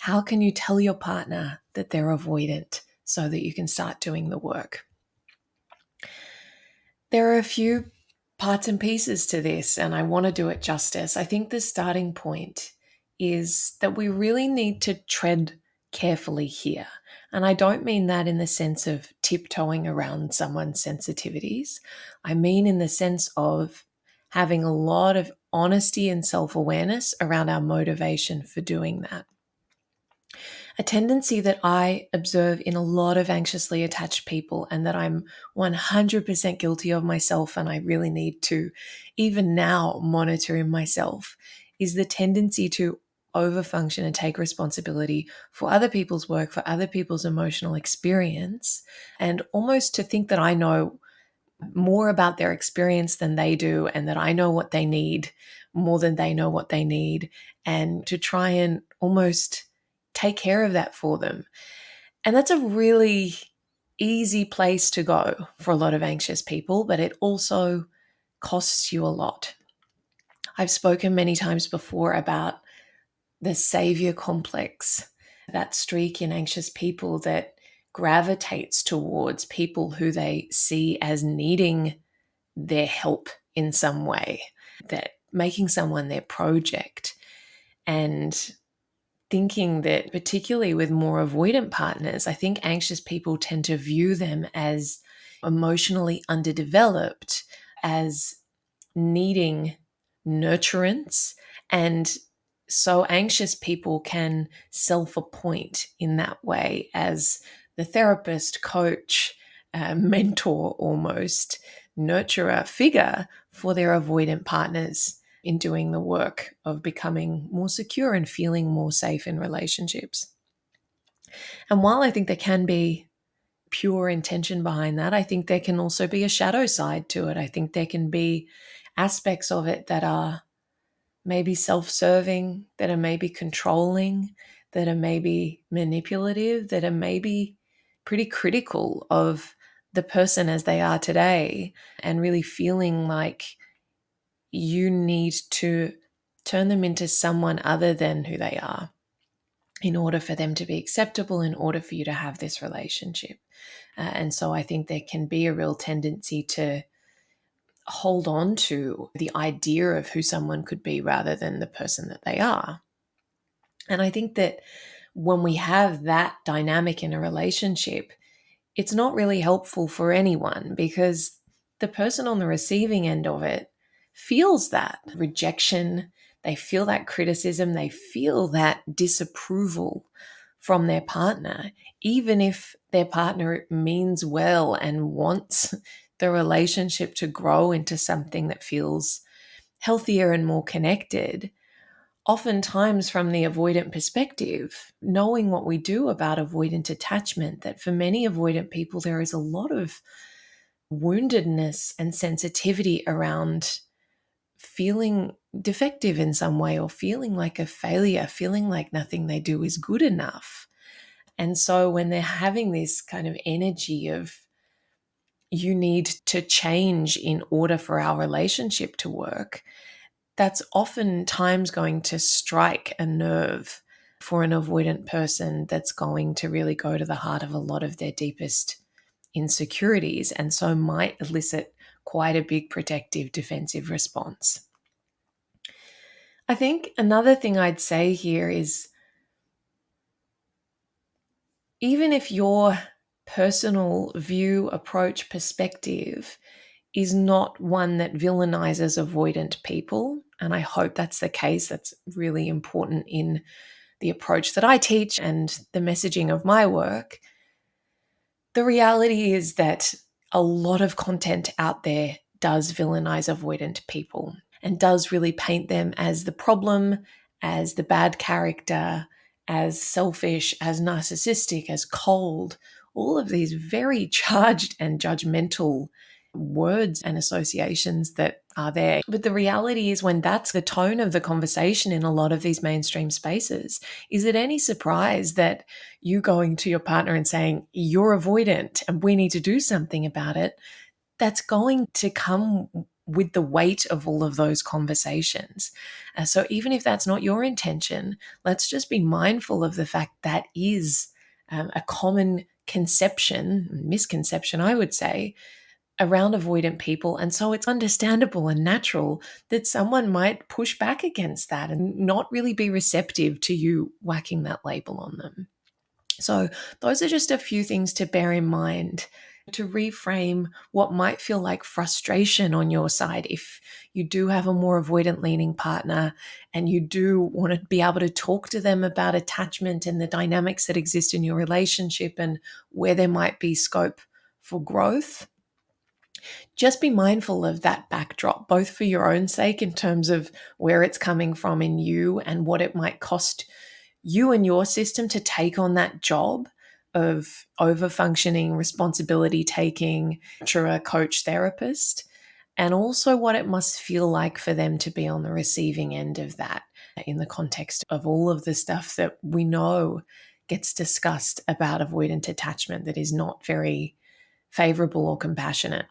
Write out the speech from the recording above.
how can you tell your partner that they're avoidant so that you can start doing the work? There are a few parts and pieces to this, and I want to do it justice. I think the starting point is that we really need to tread carefully here. And I don't mean that in the sense of tiptoeing around someone's sensitivities. I mean in the sense of having a lot of honesty and self-awareness around our motivation for doing that. A tendency that I observe in a lot of anxiously attached people, and that I'm 100% guilty of myself, and I really need to, even now, monitor in myself, is the tendency to overfunction and take responsibility for other people's work, for other people's emotional experience, and almost to think that I know more about their experience than they do, and that I know what they need more than they know what they need, and to try and almost take care of that for them. And that's a really easy place to go for a lot of anxious people, but it also costs you a lot. I've spoken many times before about the savior complex, that streak in anxious people that gravitates towards people who they see as needing their help in some way, that making someone their project, and thinking that, particularly with more avoidant partners, I think anxious people tend to view them as emotionally underdeveloped, as needing nurturance. And so anxious people can self-appoint in that way as the therapist, coach, mentor, almost nurturer figure for their avoidant partners in doing the work of becoming more secure and feeling more safe in relationships. And while I think there can be pure intention behind that, I think there can also be a shadow side to it. I think there can be aspects of it that are maybe self-serving, that are maybe controlling, that are maybe manipulative, that are maybe pretty critical of the person as they are today, and really feeling like you need to turn them into someone other than who they are in order for them to be acceptable, in order for you to have this relationship. And so I think there can be a real tendency to hold on to the idea of who someone could be rather than the person that they are. And I think that when we have that dynamic in a relationship, it's not really helpful for anyone, because the person on the receiving end of it feels that rejection, they feel that criticism, they feel that disapproval from their partner, even if their partner means well and wants the relationship to grow into something that feels healthier and more connected. Oftentimes, from the avoidant perspective, knowing what we do about avoidant attachment, that for many avoidant people, there is a lot of woundedness and sensitivity around feeling defective in some way, or feeling like a failure, feeling like nothing they do is good enough. And so when they're having this kind of energy of, you need to change in order for our relationship to work, that's oftentimes going to strike a nerve for an avoidant person, that's going to really go to the heart of a lot of their deepest insecurities, and so might elicit quite a big protective, defensive response. I think another thing I'd say here is, even if your personal view, approach, perspective is not one that villainizes avoidant people, and I hope that's the case, that's really important in the approach that I teach and the messaging of my work, the reality is that a lot of content out there does villainize avoidant people and does really paint them as the problem, as the bad character, as selfish, as narcissistic, as cold, all of these very charged and judgmental words and associations that are there. But the reality is, when that's the tone of the conversation in a lot of these mainstream spaces, is it any surprise that you going to your partner and saying, you're avoidant and we need to do something about it, that's going to come with the weight of all of those conversations. So even if that's not your intention, let's just be mindful of the fact that is a common misconception, I would say, around avoidant people. And so it's understandable and natural that someone might push back against that and not really be receptive to you whacking that label on them. So those are just a few things to bear in mind to reframe what might feel like frustration on your side if you do have a more avoidant leaning partner and you do want to be able to talk to them about attachment and the dynamics that exist in your relationship and where there might be scope for growth. Just be mindful of that backdrop, both for your own sake in terms of where it's coming from in you and what it might cost you and your system to take on that job of over-functioning, responsibility taking, a coach therapist, and also what it must feel like for them to be on the receiving end of that in the context of all of the stuff that we know gets discussed about avoidant attachment that is not very favorable or compassionate.